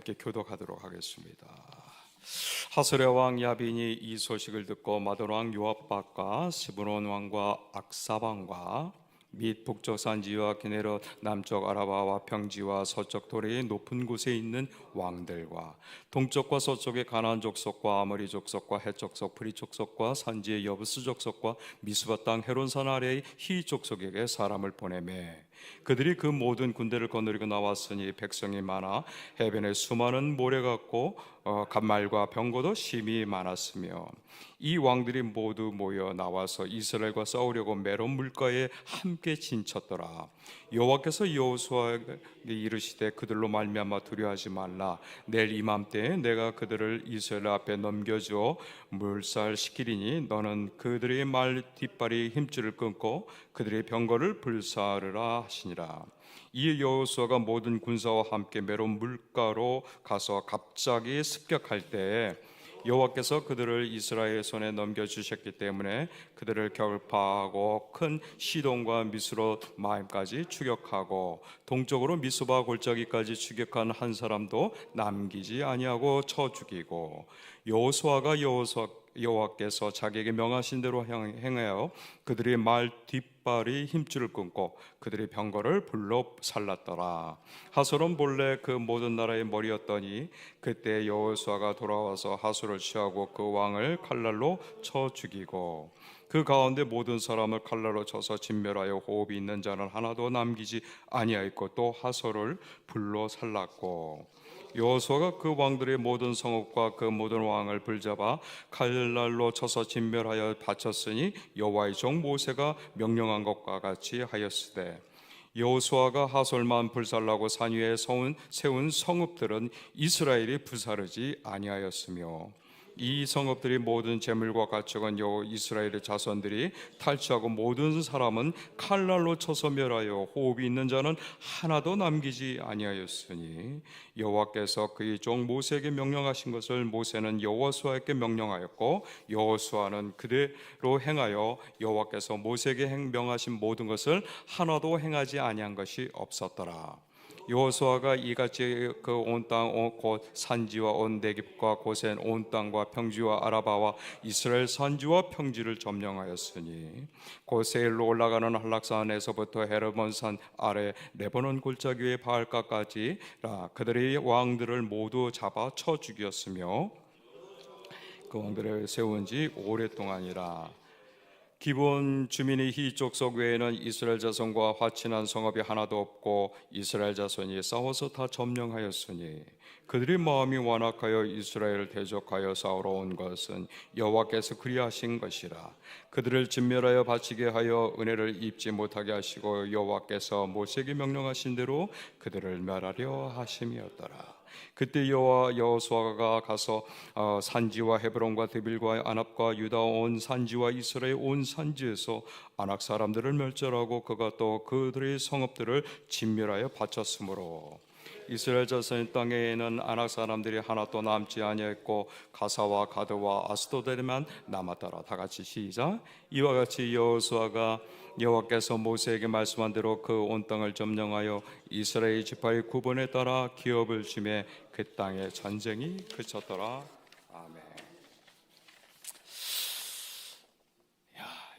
함께 교독하도록 하겠습니다. 하솔의 왕 야빈이 이 소식을 듣고 마돈 왕 요압박과 스브론 왕과 악사방과 및 북쪽 산지와 기네롯 남쪽 아라바와 평지와 서쪽 도래의 높은 곳에 있는 왕들과 동쪽과 서쪽의 가나안 족속과 아모리 족속과 헷 족속 프리 족속과 산지의 여부스 족속과 미스바 땅 헤론산 아래의 히 족속에게 사람을 보내매 그들이 그 모든 군대를 거느리고 나왔으니 백성이 많아 해변에 수많은 모래 같고 간말과 병거도 심히 많았으며 이 왕들이 모두 모여 나와서 이스라엘과 싸우려고 메론 물가에 함께 진쳤더라. 여호와께서 여호수아에게 이르시되 그들로 말미암아 두려워하지 말라. 내일 이맘때에 내가 그들을 이스라엘 앞에 넘겨주어 물살시키리니 너는 그들의 말 뒷발이 힘줄을 끊고 그들의 병거를 불사르라 하시니라. 이에 여호수아가 모든 군사와 함께 메론 물가로 가서 갑자기 습격할 때에 여호와께서 그들을 이스라엘 손에 넘겨주셨기 때문에 그들을 격파하고 큰 시돈과 미스롯 마임까지 추격하고 동쪽으로 미스바 골짜기까지 추격한 한 사람도 남기지 아니하고 쳐 죽이고 여호수아가 여호와께서 자기에게 명하신 대로 행하여 그들의 말 뒷발이 힘줄을 끊고 그들의 병거를 불로 살랐더라. 하솔은 본래 그 모든 나라의 머리였더니 그때 여호수아가 돌아와서 하솔을 취하고 그 왕을 칼날로 쳐 죽이고 그 가운데 모든 사람을 칼날로 쳐서 진멸하여 호흡이 있는 자는 하나도 남기지 아니하였고 또 하솔을 불로 살랐고 여호수아가 그 왕들의 모든 성읍과 그 모든 왕을 불잡아 칼날로 쳐서 진멸하여 바쳤으니 여호와의 종 모세가 명령한 것과 같이 하였으되 여호수아가 하솔만 불살라고 산 위에 세운 성읍들은 이스라엘이 부사르지 아니하였으며 이 성읍들이 모든 재물과 가축은 이스라엘의 자손들이 탈취하고 모든 사람은 칼날로 쳐서 멸하여 호흡이 있는 자는 하나도 남기지 아니하였으니 여호와께서 그의 종 모세에게 명령하신 것을 모세는 여호수아에게 명령하였고 여호수아는 그대로 행하여 여호와께서 모세에게 명하신 모든 것을 하나도 행하지 아니한 것이 없었더라. 여호수아가 이같이 그 온 땅 곧 산지와 온 네겝과 고센 온 땅과 평지와 아라바와 이스라엘 산지와 평지를 점령하였으니 곧 세일로 올라가는 한락산에서부터 헤르몬산 아래 레바논 골짜기의 바알가까지라 그들의 왕들을 모두 잡아 쳐 죽였으며 그 왕들을 세운 지 오랫동안이라. 기본 주민의 히 족속 외에는 이스라엘 자손과 화친한 성읍이 하나도 없고 이스라엘 자손이 싸워서 다 점령하였으니 그들의 마음이 완악하여 이스라엘을 대적하여 싸우러 온 것은 여호와께서 그리하신 것이라. 그들을 진멸하여 바치게 하여 은혜를 입지 못하게 하시고 여호와께서 모세에게 명령하신 대로 그들을 멸하려 하심이었더라. 그때 여호수아가 가서 산지와 헤브론과 드빌과 아납과 유다 온 산지와 이스라엘 온 산지에서 아낙 사람들을 멸절하고 그가 또 그들의 성읍들을 진멸하여 바쳤으므로 이스라엘 자손의 땅에는 아낙 사람들이 하나도 남지 아니했고 가사와 가드와 아스도데만 남았더라. 다 같이 시작. 이와 같이 여호수아가 여호와께서 모세에게 말씀한 대로 그 온 땅을 점령하여 이스라엘 지파의 구분에 따라 기업을 주매 그 땅에 전쟁이 그쳤더라. 아멘.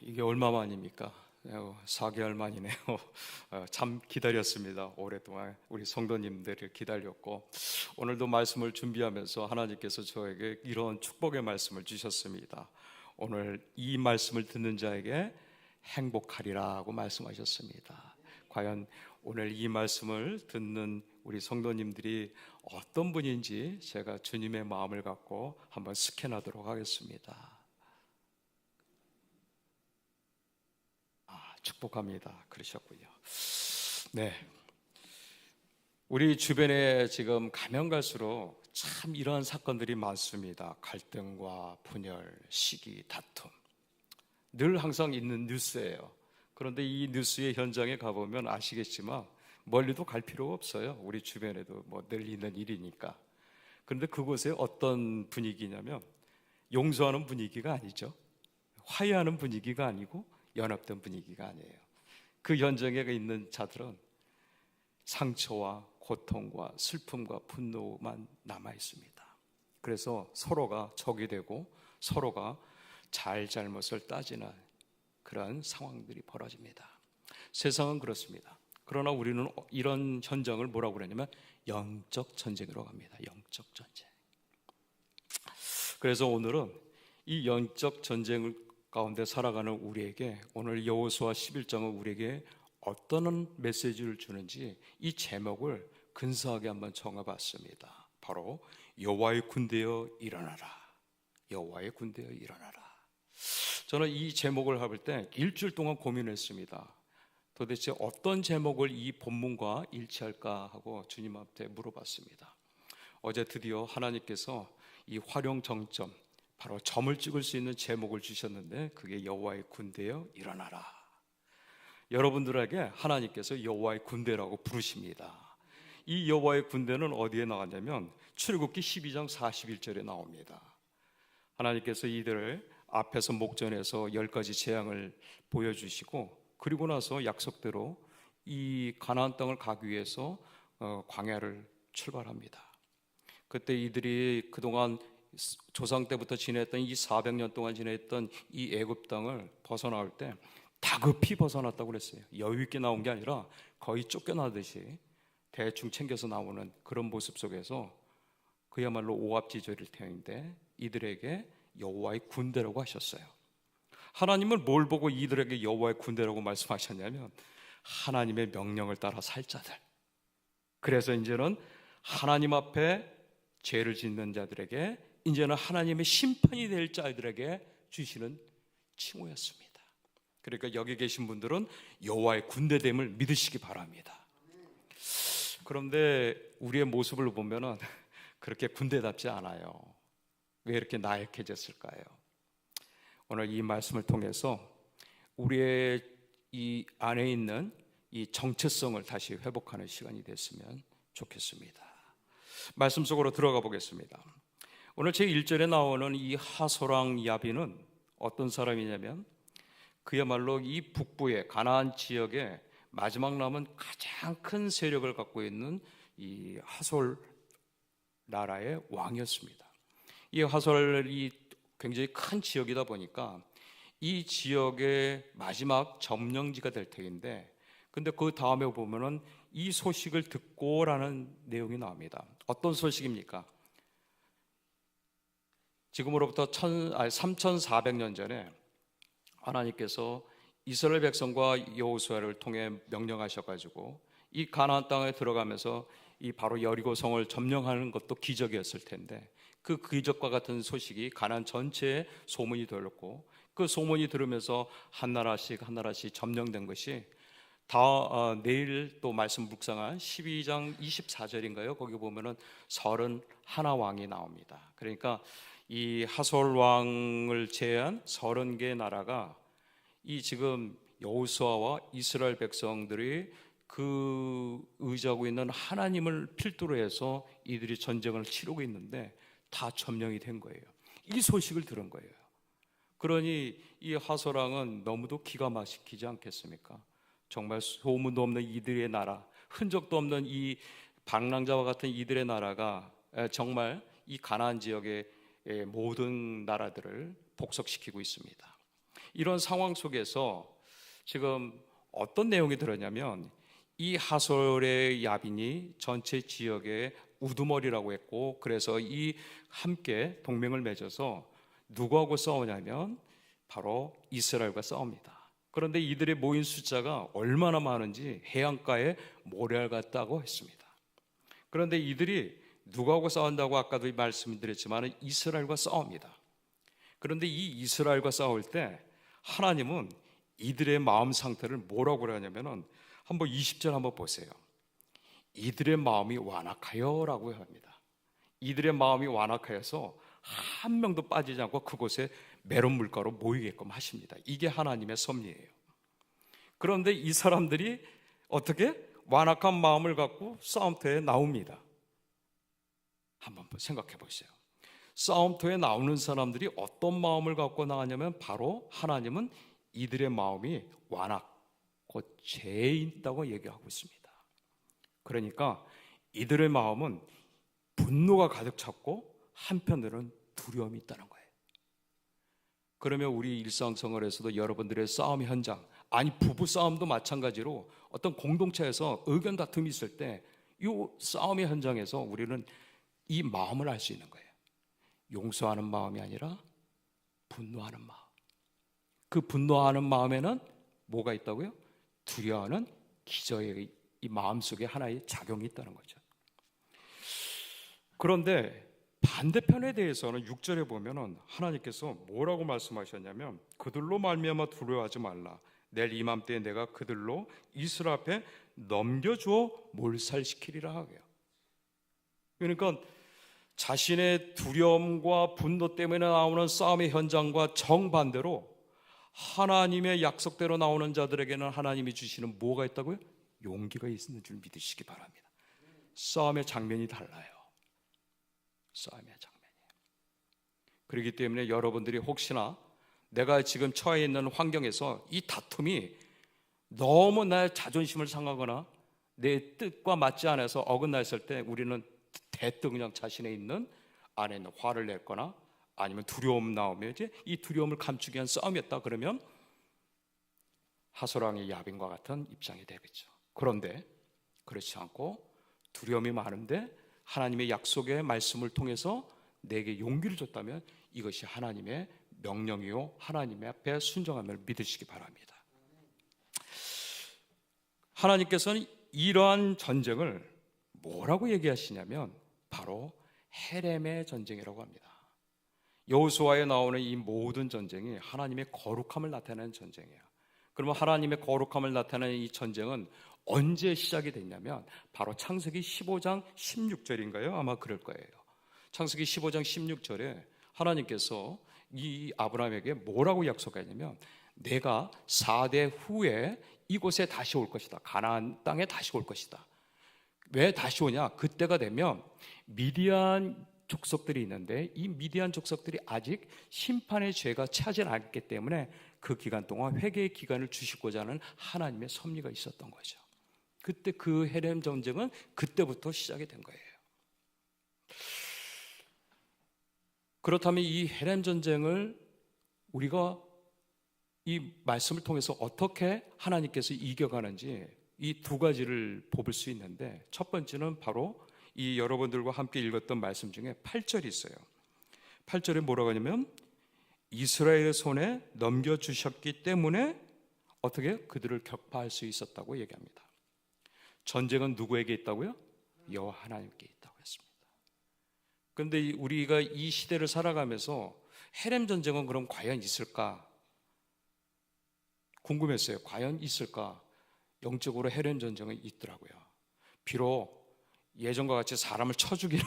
이게 얼마만입니까? 4개월 만이네요. 참 기다렸습니다. 오랫동안 우리 성도님들을 기다렸고 오늘도 말씀을 준비하면서 하나님께서 저에게 이런 축복의 말씀을 주셨습니다. 오늘 이 말씀을 듣는 자에게 행복하리라고 말씀하셨습니다. 과연 오늘 이 말씀을 듣는 우리 성도님들이 어떤 분인지 제가 주님의 마음을 갖고 한번 스캔하도록 하겠습니다. 축복합니다. 그러셨군요. 네, 우리 주변에 지금 가면 갈수록 참 이러한 사건들이 많습니다. 갈등과 분열, 시기, 다툼 늘 항상 있는 뉴스예요. 그런데 이 뉴스의 현장에 가보면 아시겠지만 멀리도 갈 필요가 없어요. 우리 주변에도 늘 있는 일이니까. 그런데 그곳에 어떤 분위기냐면 용서하는 분위기가 아니죠. 화해하는 분위기가 아니고 연합된 분위기가 아니에요. 그 현장에 있는 자들은 상처와 고통과 슬픔과 분노만 남아 있습니다. 그래서 서로가 적이 되고 서로가 잘잘못을 따지는 그런 상황들이 벌어집니다. 세상은 그렇습니다. 그러나 우리는 이런 현장을 뭐라고 그러냐면 영적 전쟁이라고 합니다. 영적 전쟁. 그래서 오늘은 이 영적 전쟁 가운데 살아가는 우리에게 오늘 여호수아 11장은 우리에게 어떤 메시지를 주는지 이 제목을 근사하게 한번 정해봤습니다. 바로 여호와의 군대여 일어나라. 여호와의 군대여 일어나라. 저는 이 제목을 해볼 때 일주일 동안 고민했습니다. 도대체 어떤 제목을 이 본문과 일치할까 하고 주님 앞에 물어봤습니다. 어제 드디어 하나님께서 이 활용 정점, 바로 점을 찍을 수 있는 제목을 주셨는데 그게 여호와의 군대여 일어나라. 여러분들에게 하나님께서 여호와의 군대라고 부르십니다. 이 여호와의 군대는 어디에 나왔냐면 출애굽기 12장 41절에 나옵니다. 하나님께서 이들을 앞에서 목전에서 10가지 재앙을 보여주시고 그리고 나서 약속대로 이 가나안 땅을 가기 위해서 광야를 출발합니다. 그때 이들이 그동안 조상 때부터 지냈던 이 400년 동안 지냈던 이 애굽 땅을 벗어나올 때 다급히 벗어났다고 그랬어요. 여유 있게 나온 게 아니라 거의 쫓겨나듯이 대충 챙겨서 나오는 그런 모습 속에서 그야말로 오합지졸일 터인데 이들에게 여호와의 군대라고 하셨어요. 하나님은 뭘 보고 이들에게 여호와의 군대라고 말씀하셨냐면 하나님의 명령을 따라 살 자들. 그래서 이제는 하나님 앞에 죄를 짓는 자들에게 이제는 하나님의 심판이 될 자들에게 주시는 칭호였습니다. 그러니까 여기 계신 분들은 여호와의 군대됨을 믿으시기 바랍니다. 그런데 우리의 모습을 보면은 그렇게 군대답지 않아요. 왜 이렇게 나약해졌을까요? 오늘 이 말씀을 통해서 우리의 이 안에 있는 이 정체성을 다시 회복하는 시간이 됐으면 좋겠습니다. 말씀 속으로 들어가 보겠습니다. 오늘 제 1절에 나오는 이 하소랑 야빈은 어떤 사람이냐면 그야말로 이 북부의 가나안 지역에 마지막 남은 가장 큰 세력을 갖고 있는 이 하솔 나라의 왕이었습니다. 이 하솔이 굉장히 큰 지역이다 보니까 이 지역의 마지막 점령지가 될 터인데 근데 그 다음에 보면은 이 소식을 듣고라는 내용이 나옵니다. 어떤 소식입니까? 지금으로부터 3400년 전에 하나님께서 이스라엘 백성과 여호수아를 통해 명령하셔가지고 이 가나안 땅에 들어가면서 이 바로 여리고 성을 점령하는 것도 기적이었을 텐데 그 기적과 같은 소식이 가나안 전체에 소문이 돌렸고 그 소문이 들으면서 한 나라씩 점령된 것이 내일 또 말씀 묵상한 12장 24절인가요? 거기 보면은 31왕이 나옵니다. 그러니까 이 하솔 왕을 제외한 30개 나라가 이 지금 여호수아와 이스라엘 백성들이 그 의지하고 있는 하나님을 필두로 해서 이들이 전쟁을 치르고 있는데 다 점령이 된 거예요. 이 소식을 들은 거예요. 그러니 이 하솔 왕은 너무도 기가 막히지 않겠습니까? 정말 소문도 없는 이들의 나라, 흔적도 없는 이 방랑자와 같은 이들의 나라가 정말 이 가나안 지역의 모든 나라들을 복속시키고 있습니다. 이런 상황 속에서 지금 어떤 내용이 들었냐면 이 하솔의 야빈이 전체 지역의 우두머리라고 했고 그래서 이 함께 동맹을 맺어서 누구하고 싸우냐면 바로 이스라엘과 싸웁니다. 그런데 이들의 모인 숫자가 얼마나 많은지 해안가에 모래알 같다고 했습니다. 그런데 이들이 누구하고 싸운다고 아까도 말씀드렸지만 이스라엘과 싸웁니다. 그런데 이 이스라엘과 싸울 때 하나님은 이들의 마음 상태를 뭐라고 그러냐면은 한번 20절 한번 보세요. 이들의 마음이 완악하여 라고 합니다. 이들의 마음이 완악하여서 한 명도 빠지지 않고 그곳에 메론 물가로 모이게끔 하십니다. 이게 하나님의 섭리예요. 그런데 이 사람들이 어떻게 완악한 마음을 갖고 싸움터에 나옵니다. 한번 생각해 보세요. 싸움터에 나오는 사람들이 어떤 마음을 갖고 나가냐면 바로 하나님은 이들의 마음이 완악, 곧 죄에 있다고 얘기하고 있습니다. 그러니까 이들의 마음은 분노가 가득 찼고 한편으로는 두려움이 있다는 거예요. 그러면 우리 일상생활에서도 여러분들의 싸움 현장, 아니 부부 싸움도 마찬가지로 어떤 공동체에서 의견 다툼이 있을 때 이 싸움의 현장에서 우리는 이 마음을 알 수 있는 거예요. 용서하는 마음이 아니라 분노하는 마음. 그 분노하는 마음에는 뭐가 있다고요? 두려워하는 기저의 이 마음속에 하나의 작용이 있다는 거죠. 그런데 반대편에 대해서는 6절에 보면은 하나님께서 뭐라고 말씀하셨냐면 그들로 말미암아 두려워하지 말라. 내일 이맘때에 내가 그들로 이스라엘 앞에 넘겨주어 몰살시키리라 하고요. 그러니까 자신의 두려움과 분노 때문에 나오는 싸움의 현장과 정반대로 하나님의 약속대로 나오는 자들에게는 하나님이 주시는 뭐가 있다고요? 용기가 있는 줄 믿으시기 바랍니다. 싸움의 장면이 달라요. 싸움의 장면이. 그렇기 때문에 여러분들이 혹시나 내가 지금 처해 있는 환경에서 이 다툼이 너무 나의 자존심을 상하거나 내 뜻과 맞지 않아서 어긋났을 때 우리는 대뜸 그냥 자신의 있는 안에 있는 화를 냈거나 아니면 두려움 나오면 이제 이 두려움을 감추기 위한 싸움이었다 그러면 하소랑의 야빈과 같은 입장이 되겠죠. 그런데 그렇지 않고 두려움이 많은데 하나님의 약속의 말씀을 통해서 내게 용기를 줬다면 이것이 하나님의 명령이요 하나님의 앞에 순종함을 믿으시기 바랍니다. 하나님께서는 이러한 전쟁을 뭐라고 얘기하시냐면 바로 헤렘의 전쟁이라고 합니다. 여호수아에 나오는 이 모든 전쟁이 하나님의 거룩함을 나타내는 전쟁이에요. 그러면 하나님의 거룩함을 나타내는 이 전쟁은 언제 시작이 됐냐면 바로 창세기 15장 16절인가요? 아마 그럴 거예요. 창세기 15장 16절에 하나님께서 이 아브라함에게 뭐라고 약속했냐면 내가 4대 후에 이곳에 다시 올 것이다. 가나안 땅에 다시 올 것이다. 왜 다시 오냐? 그때가 되면 미디안 족속들이 있는데 이 미디안 족속들이 아직 심판의 죄가 차지 않았기 때문에 그 기간 동안 회개의 기간을 주시고자 하는 하나님의 섭리가 있었던 거죠. 그때 그 헤렘 전쟁은 그때부터 시작이 된 거예요. 그렇다면 이 헤렘 전쟁을 우리가 이 말씀을 통해서 어떻게 하나님께서 이겨가는지 이 두 가지를 뽑을 수 있는데 첫 번째는 바로 이 여러분들과 함께 읽었던 말씀 중에 8절이 있어요. 8절에 뭐라고 하냐면 이스라엘의 손에 넘겨주셨기 때문에 어떻게 그들을 격파할 수 있었다고 얘기합니다. 전쟁은 누구에게 있다고요? 여호와 하나님께 있다고 했습니다. 그런데 우리가 이 시대를 살아가면서 헤렘 전쟁은 그럼 과연 있을까? 궁금했어요. 과연 있을까? 영적으로 헤렘 전쟁은 있더라고요. 비록 예전과 같이 사람을 쳐 죽이는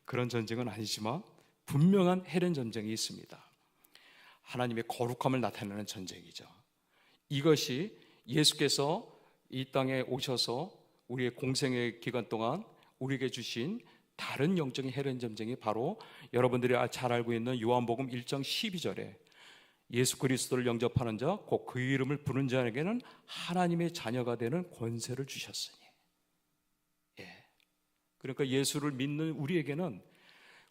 그런 전쟁은 아니지만 분명한 헤렘 전쟁이 있습니다. 하나님의 거룩함을 나타내는 전쟁이죠. 이것이 예수께서 이 땅에 오셔서 우리의 공생의 기간 동안 우리에게 주신 다른 영적인 헤렘 전쟁이 바로 여러분들이 잘 알고 있는 요한복음 1장 12절에 예수 그리스도를 영접하는 자, 곧 그 이름을 부른 자에게는 하나님의 자녀가 되는 권세를 주셨으니. 그러니까 예수를 믿는 우리에게는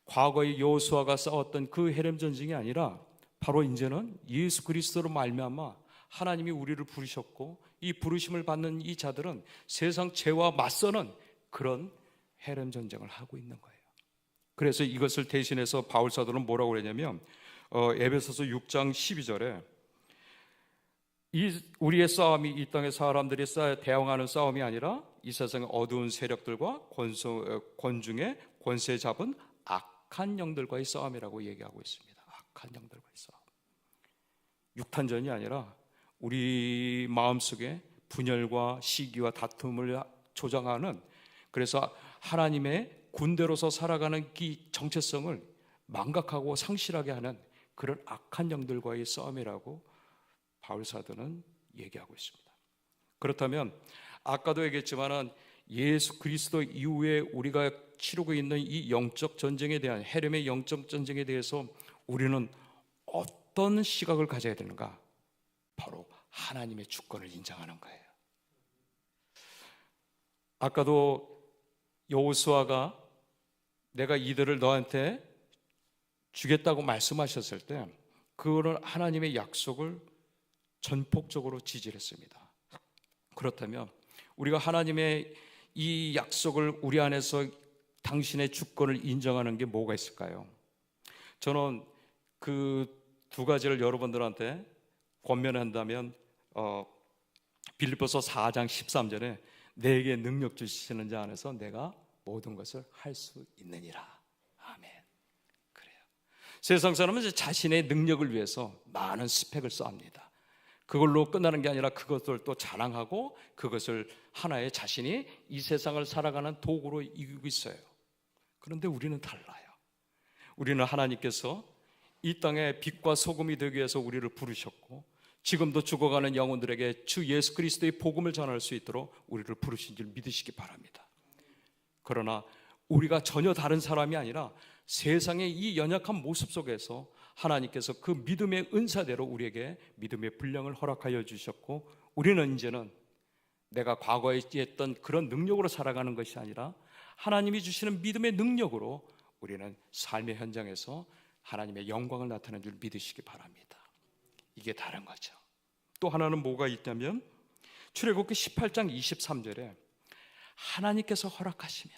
과거의 여호수아가 싸웠던 그 헤렘 전쟁이 아니라 바로 이제는 예수 그리스도로 말미암아 하나님이 우리를 부르셨고 이 부르심을 받는 이 자들은 세상 죄와 맞서는 그런 헤렘 전쟁을 하고 있는 거예요. 그래서 이것을 대신해서 바울 사도는 뭐라고 그러냐면 에베소서 6장 12절에 우리의 싸움이 이 땅의 사람들이 대항하는 싸움이 아니라 이 세상의 어두운 세력들과 권중의 권세 잡은 악한 영들과의 싸움이라고 얘기하고 있습니다. 악한 영들과의 싸움. 육탄전이 아니라 우리 마음속에 분열과 시기와 다툼을 조장하는, 그래서 하나님의 군대로서 살아가는 이 정체성을 망각하고 상실하게 하는 그런 악한 영들과의 싸움이라고 바울 사도는 얘기하고 있습니다. 그렇다면 아까도 얘기했지만은 예수 그리스도 이후에 우리가 치르고 있는 이 영적 전쟁에 대한 헤렘의 영적 전쟁에 대해서 우리는 어떤 시각을 가져야 되는가? 바로 하나님의 주권을 인정하는 거예요. 아까도 여호수아가 내가 이들을 너한테 주겠다고 말씀하셨을 때 그거는 하나님의 약속을 전폭적으로 지지했습니다. 그렇다면 우리가 하나님의 이 약속을 우리 안에서 당신의 주권을 인정하는 게 뭐가 있을까요? 저는 그 두 가지를 여러분들한테 권면한다면 빌립보서 4장 13절에 내게 능력 주시는 자 안에서 내가 모든 것을 할 수 있느니라. 아멘. 그래요. 세상 사람은 자신의 능력을 위해서 많은 스펙을 쌓습니다. 그걸로 끝나는 게 아니라 그것을 또 자랑하고 그것을 하나의 자신이 이 세상을 살아가는 도구로 이기고 있어요. 그런데 우리는 달라요. 우리는 하나님께서 이 땅에 빛과 소금이 되기 위해서 우리를 부르셨고 지금도 죽어가는 영혼들에게 주 예수 그리스도의 복음을 전할 수 있도록 우리를 부르신 줄 믿으시기 바랍니다. 그러나 우리가 전혀 다른 사람이 아니라 세상의 이 연약한 모습 속에서 하나님께서 그 믿음의 은사대로 우리에게 믿음의 분량을 허락하여 주셨고 우리는 이제는 내가 과거에 했던 그런 능력으로 살아가는 것이 아니라 하나님이 주시는 믿음의 능력으로 우리는 삶의 현장에서 하나님의 영광을 나타내는 줄 믿으시기 바랍니다. 이게 다른 거죠. 또 하나는 뭐가 있냐면 출애굽기 18장 23절에 하나님께서 허락하시면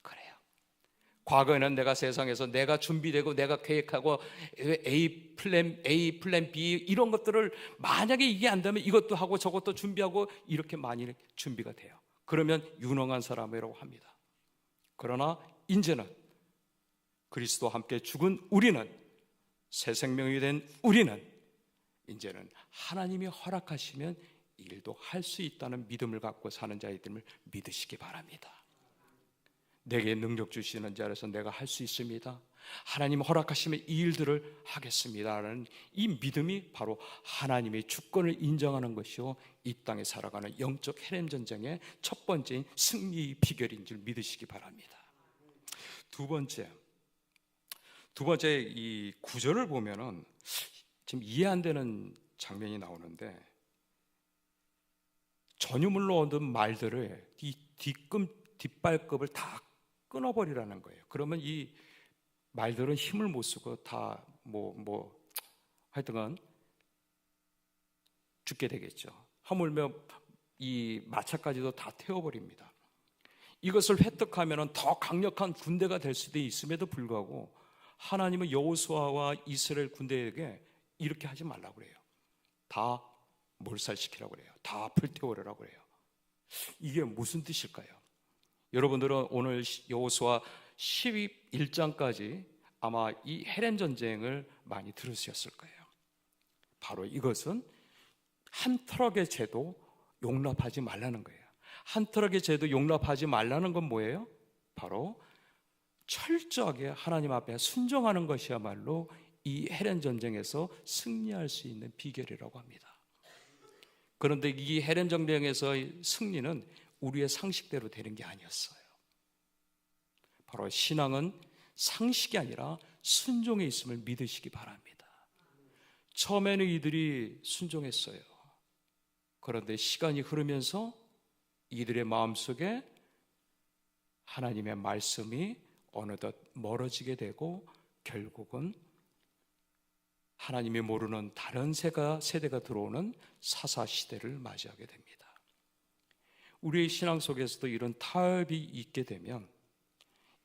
그래요. 과거에는 내가 세상에서 내가 준비되고 내가 계획하고 A 플랜 B 이런 것들을 만약에 이게 안 되면 이것도 하고 저것도 준비하고 이렇게 많이 준비가 돼요. 그러면 유능한 사람이라고 합니다. 그러나 이제는 그리스도와 함께 죽은 우리는 새 생명이 된 우리는 이제는 하나님이 허락하시면 일도 할 수 있다는 믿음을 갖고 사는 자들을 믿으시기 바랍니다. 내게 능력 주시는 자라서 내가 할 수 있습니다. 하나님 허락하시면 이 일들을 하겠습니다라는 이 믿음이 바로 하나님의 주권을 인정하는 것이요 이 땅에 살아가는 영적 헤렘 전쟁의 첫 번째인 승리의 비결인 줄 믿으시기 바랍니다. 두 번째 이 구절을 보면은 지금 이해 안 되는 장면이 나오는데 전유물로 얻은 말들을 이 뒷발급을 다 끊어버리라는 거예요. 그러면 이 말들은 힘을 못 쓰고 다 하여튼간 죽게 되겠죠. 하물며 이 마차까지도 다 태워버립니다. 이것을 획득하면 더 강력한 군대가 될 수도 있음에도 불구하고 하나님은 여호수아와 이스라엘 군대에게 이렇게 하지 말라고 그래요. 다 몰살시키라고 그래요. 다 불태우라고 그래요. 이게 무슨 뜻일까요? 여러분들은 오늘 여호수아 11장까지 아마 이 헤렘 전쟁을 많이 들으셨을 거예요. 바로 이것은 한 트럭의 죄도 용납하지 말라는 거예요. 한 트럭의 죄도 용납하지 말라는 건 뭐예요? 바로 철저하게 하나님 앞에 순종하는 것이야말로 이 헤렘 전쟁에서 승리할 수 있는 비결이라고 합니다. 그런데 이 헤렘 전쟁에서의 승리는 우리의 상식대로 되는 게 아니었어요. 바로 신앙은 상식이 아니라 순종에 있음을 믿으시기 바랍니다. 처음에는 이들이 순종했어요. 그런데 시간이 흐르면서 이들의 마음속에 하나님의 말씀이 어느덧 멀어지게 되고 결국은 하나님이 모르는 다른 세대가 들어오는 사사시대를 맞이하게 됩니다. 우리의 신앙 속에서도 이런 타협이 있게 되면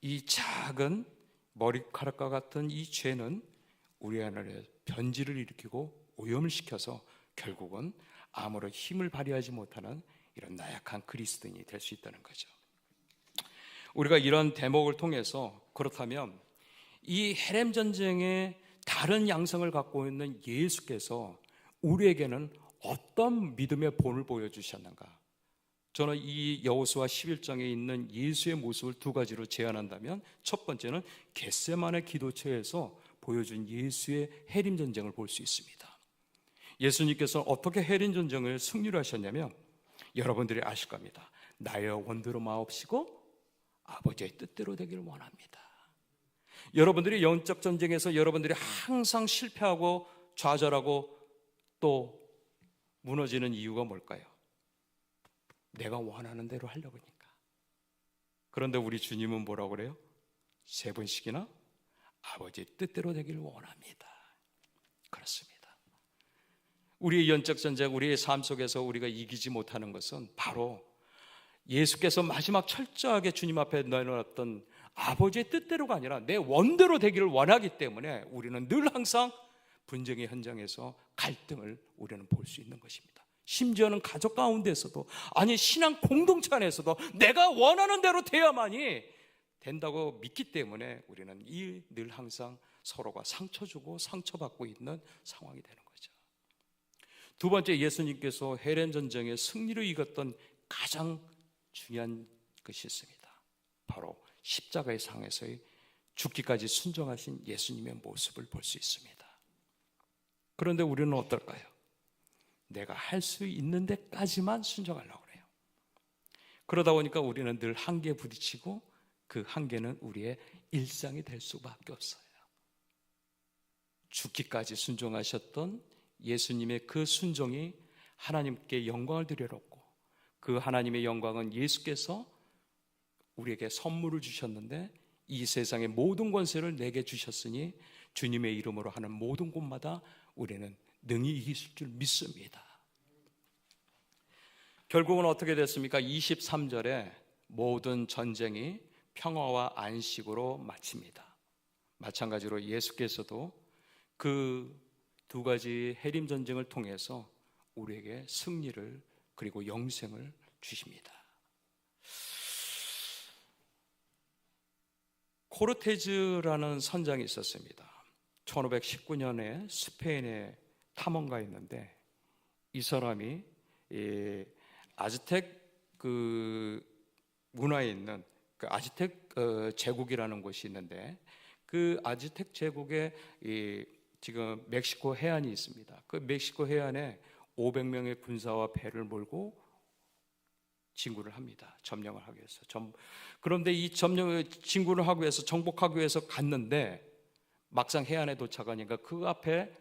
이 작은 머리카락과 같은 이 죄는 우리 안에 변질을 일으키고 오염을 시켜서 결국은 아무런 힘을 발휘하지 못하는 이런 나약한 그리스도인이 될 수 있다는 거죠. 우리가 이런 대목을 통해서 그렇다면 이 헤렘 전쟁의 다른 양성을 갖고 있는 예수께서 우리에게는 어떤 믿음의 본을 보여주셨는가? 저는 이 여호수아 11장에 있는 예수의 모습을 두 가지로 제안한다면 첫 번째는 겟세마네 기도처에서 보여준 예수의 헤림 전쟁을 볼 수 있습니다. 예수님께서 어떻게 헤림 전쟁을 승리를 하셨냐면 여러분들이 아실 겁니다. 나의 원대로 마옵시고 아버지의 뜻대로 되기를 원합니다. 여러분들이 영적 전쟁에서 여러분들이 항상 실패하고 좌절하고 또 무너지는 이유가 뭘까요? 내가 원하는 대로 하려고 하니까. 그런데 우리 주님은 뭐라고 그래요? 세 번씩이나 아버지의 뜻대로 되기를 원합니다. 그렇습니다. 우리의 영적 전쟁, 우리의 삶 속에서 우리가 이기지 못하는 것은 바로 예수께서 마지막 철저하게 주님 앞에 내놓았던 아버지의 뜻대로가 아니라 내 원대로 되기를 원하기 때문에 우리는 늘 항상 분쟁의 현장에서 갈등을 우리는 볼 수 있는 것입니다. 심지어는 가족 가운데서도, 아니 신앙 공동체 안에서도 내가 원하는 대로 돼야만이 된다고 믿기 때문에 우리는 늘 항상 서로가 상처 주고 상처받고 있는 상황이 되는 거죠. 두 번째, 예수님께서 헤렌 전쟁에 승리로 이겼던 가장 중요한 것이 있습니다. 바로 십자가의 상에서의 죽기까지 순종하신 예수님의 모습을 볼 수 있습니다. 그런데 우리는 어떨까요? 내가 할 수 있는 데까지만 순종하려고 해요. 그러다 보니까 우리는 늘 한계에 부딪히고 그 한계는 우리의 일상이 될 수밖에 없어요. 죽기까지 순종하셨던 예수님의 그 순종이 하나님께 영광을 드려놓고, 그 하나님의 영광은 예수께서 우리에게 선물을 주셨는데 이 세상의 모든 권세를 내게 주셨으니 주님의 이름으로 하는 모든 곳마다 우리는 능히 이길 줄 믿습니다. 결국은 어떻게 됐습니까? 23절에 모든 전쟁이 평화와 안식으로 마칩니다. 마찬가지로 예수께서도 그 두 가지 해림 전쟁을 통해서 우리에게 승리를 그리고 영생을 주십니다. 코르테즈라는 선장이 있었습니다. 1519년에 스페인에 탐험가였는데 이 사람이 아즈텍 문화에 있는 그 아즈텍 제국이라는 곳이 있는데 그 아즈텍 제국에 지금 멕시코 해안이 있습니다. 그 멕시코 해안에 500명의 군사와 배를 몰고 진군을 합니다. 점령을 하기 위해서. 그런데 이 진군을 하기 위해서, 정복하기 위해서 갔는데 막상 해안에 도착하니까 그 앞에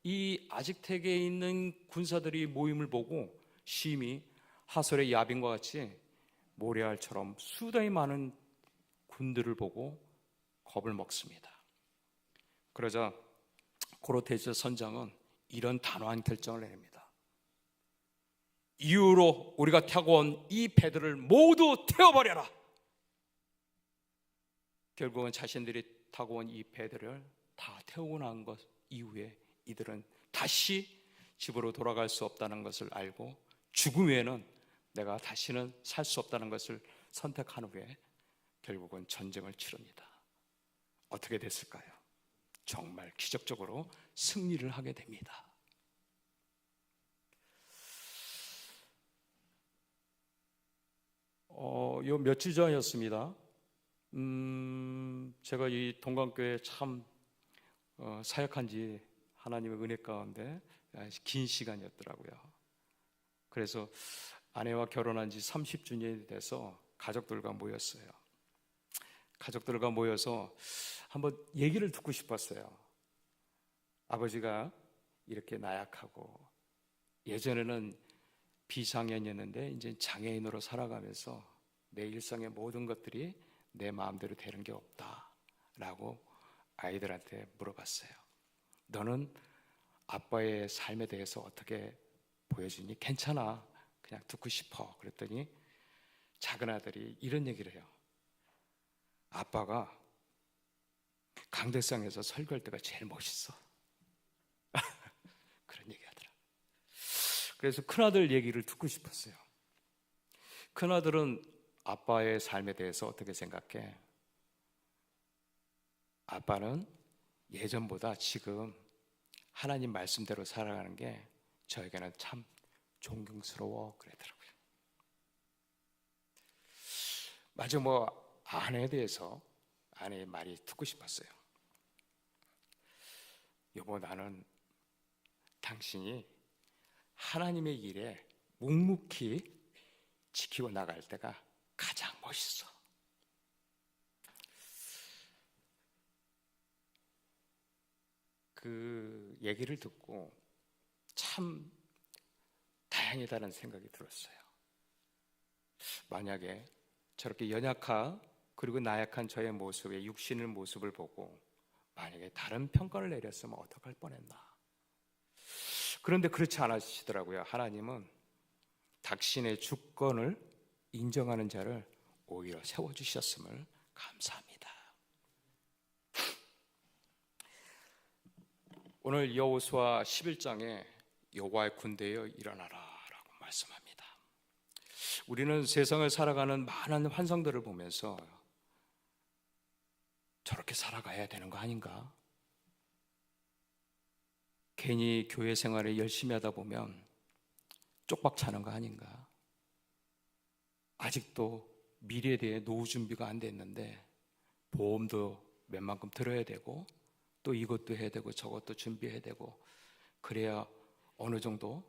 이 아즈텍에 있는 군사들이 모임을 보고 심히 하솔의 야빈과 같이 모래알처럼 수다히 많은 군들을 보고 겁을 먹습니다. 그러자 코르테즈 선장은 이런 단호한 결정을 내립니다. 이후로 우리가 타고 온 이 배들을 모두 태워버려라. 결국은 자신들이 타고 온 이 배들을 다 태우고 난 것 이후에 이들은 다시 집으로 돌아갈 수 없다는 것을 알고 죽음 외에는 내가 다시는 살 수 없다는 것을 선택한 후에 결국은 전쟁을 치릅니다. 어떻게 됐을까요? 정말 기적적으로 승리를 하게 됩니다. 요 며칠 전이었습니다. 제가 이 동강교회 참 사역한 지 하나님의 은혜 가운데 긴 시간이었더라고요. 그래서 아내와 결혼한 지 30주년이 돼서 가족들과 모였어요. 가족들과 모여서 한번 얘기를 듣고 싶었어요. 아버지가 이렇게 나약하고 예전에는 비장애인이었는데 이제 장애인으로 살아가면서 내 일상의 모든 것들이 내 마음대로 되는 게 없다라고 아이들한테 물어봤어요. 너는 아빠의 삶에 대해서 어떻게 보여주니? 괜찮아, 그냥 듣고 싶어. 그랬더니 작은 아들이 이런 얘기를 해요. 아빠가 강대상에서 설교할 때가 제일 멋있어. 그런 얘기 하더라. 그래서 큰아들 얘기를 듣고 싶었어요. 큰아들은 아빠의 삶에 대해서 어떻게 생각해? 아빠는 예전보다 지금 하나님 말씀대로 살아가는 게 저에게는 참 존경스러워 그러더라고요. 마저 아내에 대해서 아내의 말이 듣고 싶었어요. 여보, 나는 당신이 하나님의 일에 묵묵히 지키고 나갈 때가 가장 멋있어. 그 얘기를 듣고 참 다행이다는 생각이 들었어요. 만약에 저렇게 연약한 그리고 나약한 저의 모습에 육신의 모습을 보고 만약에 다른 평가를 내렸으면 어떡할 뻔했나. 그런데 그렇지 않으시더라고요. 하나님은 당신의 주권을 인정하는 자를 오히려 세워주셨음을 감사합니다. 오늘 여호수아 11장에 여호와의 군대여 일어나라 라고 말씀합니다. 우리는 세상을 살아가는 많은 환상들을 보면서 저렇게 살아가야 되는 거 아닌가? 괜히 교회 생활을 열심히 하다 보면 쪽박 차는 거 아닌가? 아직도 미래에 대해 노후 준비가 안 됐는데 보험도 웬만큼 들어야 되고 또 이것도 해야 되고 저것도 준비해야 되고 그래야 어느 정도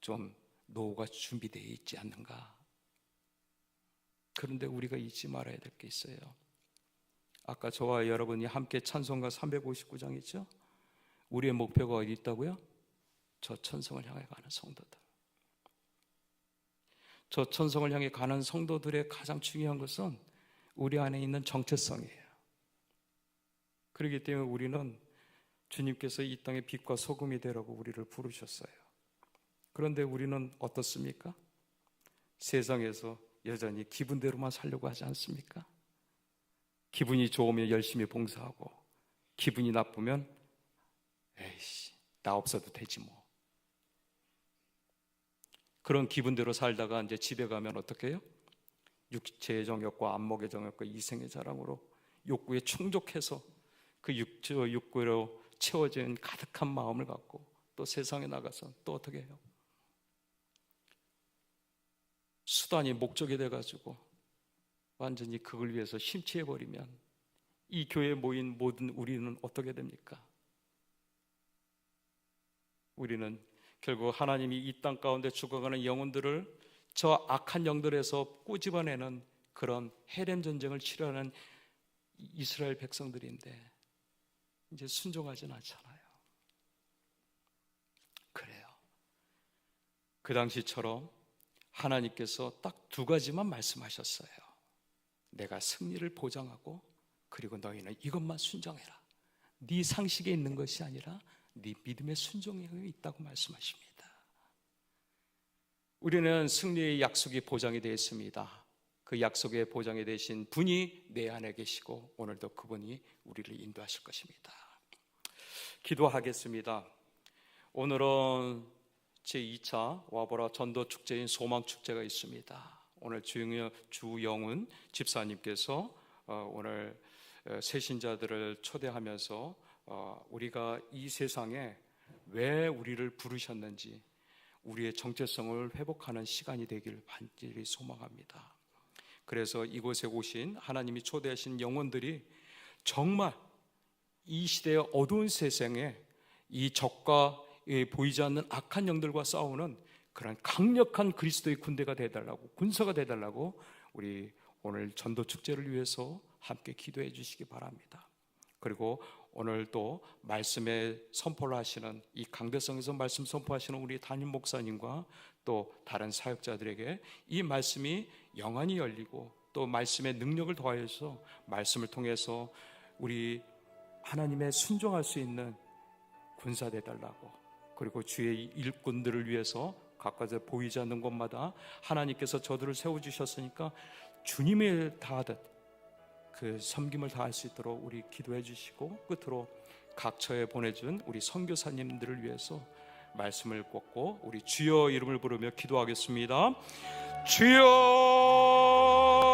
좀 노후가 준비되어 있지 않는가? 그런데 우리가 잊지 말아야 될 게 있어요. 아까 저와 여러분이 함께 찬송가 359장 있죠? 우리의 목표가 어디 있다고요? 저 천성을 향해 가는 성도들. 저 천성을 향해 가는 성도들의 가장 중요한 것은 우리 안에 있는 정체성이에요. 그렇기 때문에 우리는 주님께서 이 땅의 빛과 소금이 되라고 우리를 부르셨어요. 그런데 우리는 어떻습니까? 세상에서 여전히 기분대로만 살려고 하지 않습니까? 기분이 좋으면 열심히 봉사하고 기분이 나쁘면 에이씨 나 없어도 되지 뭐. 그런 기분대로 살다가 이제 집에 가면 어떻게 해요? 육체의 정욕과 안목의 정욕과 이생의 자랑으로 욕구에 충족해서 그 욕구로 채워진 가득한 마음을 갖고 또 세상에 나가서 또 어떻게 해요? 수단이 목적이 돼가지고 완전히 그걸 위해서 심취해버리면 이 교회에 모인 모든 우리는 어떻게 됩니까? 우리는 결국 하나님이 이 땅 가운데 죽어가는 영혼들을 저 악한 영들에서 꼬집어내는 그런 헤렘 전쟁을 치르는 이스라엘 백성들인데 이제 순종하진 않잖아요. 그래요. 그 당시처럼 하나님께서 딱 두 가지만 말씀하셨어요. 내가 승리를 보장하고 그리고 너희는 이것만 순종해라. 네 상식에 있는 것이 아니라 네 믿음의 순종에 있다고 말씀하십니다. 우리는 승리의 약속이 보장이 되어 있습니다. 그 약속의 보장이 되신 분이 내 안에 계시고 오늘도 그분이 우리를 인도하실 것입니다. 기도하겠습니다. 오늘은 제2차 와보라 전도축제인 소망축제가 있습니다. 오늘 주영훈 집사님께서 오늘 새신자들을 초대하면서 우리가 이 세상에 왜 우리를 부르셨는지 우리의 정체성을 회복하는 시간이 되기를 간절히 소망합니다. 그래서 이곳에 오신 하나님이 초대하신 영혼들이 정말 이 시대의 어두운 세상에 이 적과 보이지 않는 악한 영들과 싸우는 그런 강력한 그리스도의 군대가 되어달라고, 군사가 되어달라고 우리 오늘 전도축제를 위해서 함께 기도해 주시기 바랍니다. 그리고 오늘 또 말씀에 선포를 하시는 이 강대성에서 말씀 선포하시는 우리 담임 목사님과 또 다른 사역자들에게 이 말씀이 영안이 열리고 또 말씀의 능력을 더하여서 말씀을 통해서 우리 하나님의 순종할 수 있는 군사 되달라고, 그리고 주의 일꾼들을 위해서 각각 보이지 않는 곳마다 하나님께서 저들을 세워주셨으니까 주님의 다하듯 그 섬김을 다할 수 있도록 우리 기도해 주시고, 끝으로 각처에 보내준 우리 선교사님들을 위해서 말씀을 꽂고 우리 주여 이름을 부르며 기도하겠습니다. 주여